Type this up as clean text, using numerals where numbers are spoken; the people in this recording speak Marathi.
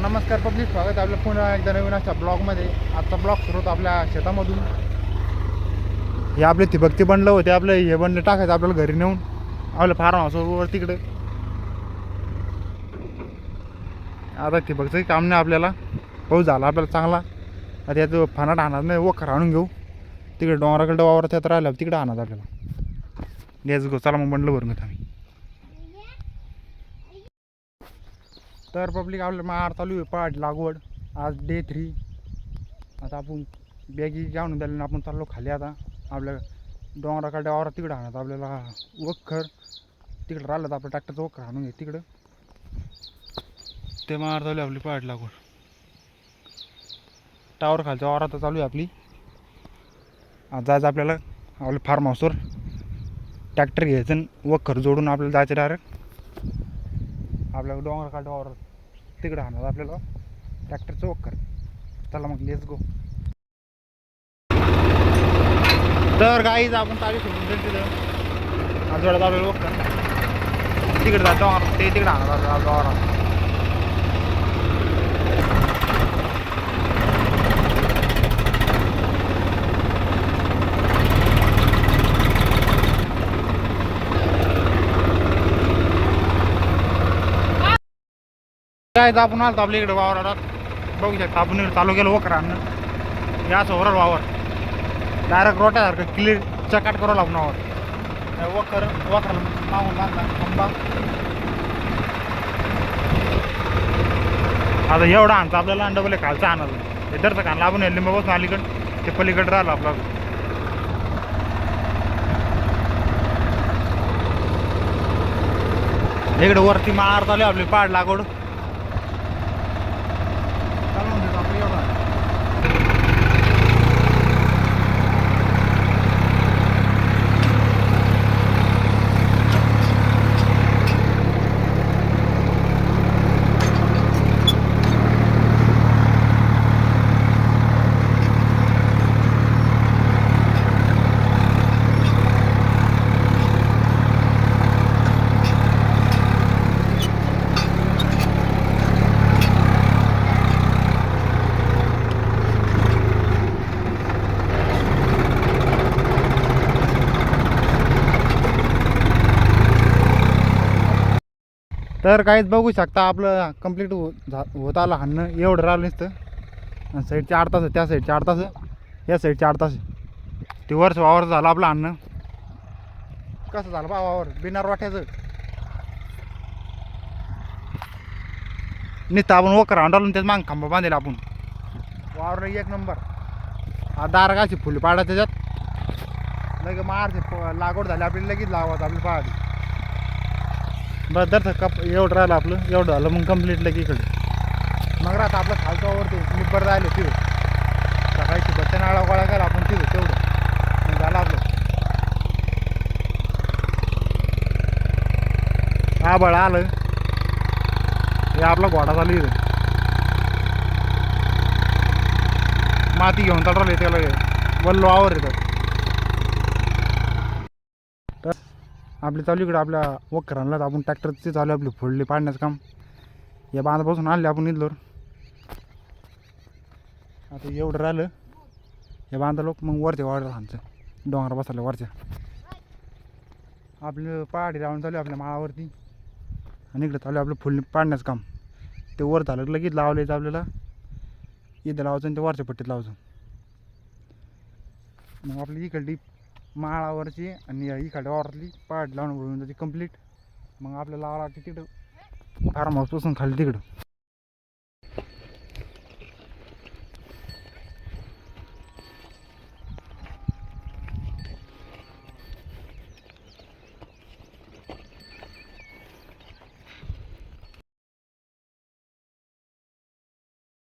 नमस्कार पब्लिक, स्वागत आहे आपलं पुन्हा एकदा नवीन अशा ब्लॉगमध्ये. आजचा ब्लॉग सुरू होतो आपल्या शेतामधून. हे आपले ठिबकते बनलं होते, आपलं हे बनलं टाकायचं आपल्याला घरी नेऊन आपलं फार्म हाऊसवर तिकडे. आता ठिबकचं काम नाही आपल्याला, पाऊस झाला आपल्याला चांगला. आता याचं फानाट आणणार नाही, वखर आणून घेऊ तिकडे डोंगराकडे वावरात त्यात राहिलं तिकडे आणत आपल्याला. लेट्स गो, चला मग बनलं भरून घेत आम्ही. तर पब्लिक आपलं मार चालू आहे पहाट लागवड. आज डे 3. आता आपण बॅगी घेऊन द्यायला आपण चाललो खाली. आता आपल्या डोंगराकडे वावरात तिकडं आणत आपल्याला वखर तिकडं राहिलं तर आपलं ट्रॅक्टरचं वखर आणून घे तिकडं. ते मार चालू आहे आपली पहाट लागवड. टावर खालच्या वावरात चालू आहे आपली. आज जायचं आपल्याला आपल्या फार्म हाऊसवर. ट्रॅक्टर घ्यायचं आणि वखर जोडून आपल्याला जायचं डायरेक्ट आपल्या डोंगराकडे वावरात तिकडं आणत आपल्याला ट्रॅक्टरचं वखर. चला मग लेट्स गो. तर गाईज आपण ताजी सोडून देईल तिथं. आज जोड्यात आपल्याला वखर तिकडे जातो ते तिकडे आणत आपल्या वावरात. काय आपण आलो आपल्या इकडे वावरात. बघू शकता आपण इकडे चालू केलं वखर आणणं. या ओव्हरऑल वावर डायरेक्ट रोट्यासारखं क्लिअर चकाट करावं आपण वावर. वखराला मागून बांधला आंबा. आता एवढा आणतं आपल्याला डबल खालचं आणायचं. हे दरचं खाणलं आपण लिंब बसून अलीकडं ते पलीकडे राहिलं आपलं. इकडे वरती मार चालू आपली पहाट लागवड. तर काहीच बघू शकता आपलं कंप्लीट होत आलं हाणणं. एवढं राहिलं नसतं. आणि साईडचे 8 तास, त्या साईडचे 8 तास, या साईडचे 8 तास. ते वरचं वावर झालं आपलं हाणणं. कसं झालं बा वावर बिना रोट्याचं. नुसतं आपण वखर आणून त्याच मागं खांबा बांधेल आपण. वावर एक नंबर. दार अशी फुलं पाडा त्याच्यात लगे मारते. लागवड झाली आपली लगेच लावत आपली पहाडी. बस दर कप एवढं राहिलं आपलं. एवढं झालं मग कम्प्लीट लगे इकडे. मग राहतं आपलं खालचं वरती निब्बर राहिले तिथं. सकाळची बच्चा नाळा गोळा केला आपण तिथं तेवढं मग झालं आपलं. हा बळ आलं. हे आपला घोडा चालू इथं. माती घेऊन चालू राहिले त्याला वल्लो आवर येतात. तर आपली चालू इकडं आपल्या वखर आणला आपण ट्रॅक्टरचे चालू आपली फोडली पाडण्याचं काम. या बांधापासून आणले आपण इथलं. आता एवढं राहिलं हे बांधा लोक मग वरच्या वाढलं आमचं डोंगर बसल्या वरच्या. आपलं पहाडी राहून चालू आपल्या माळावरती. आणि इकडं चालू आपलं फुल पाडण्याचं काम. ते वर झालं लगेच लावलं आपल्याला. इथं लावायचं आणि ते वरच्या पट्टीत लावायचं. मग आपली इकडली माळावरची आणि इकडल्या वावरातली पहाड लावून जाते कंप्लीट. मग आपल्याला लावा लागते तिकडं फार्म हाऊसपासून खाली तिकडं.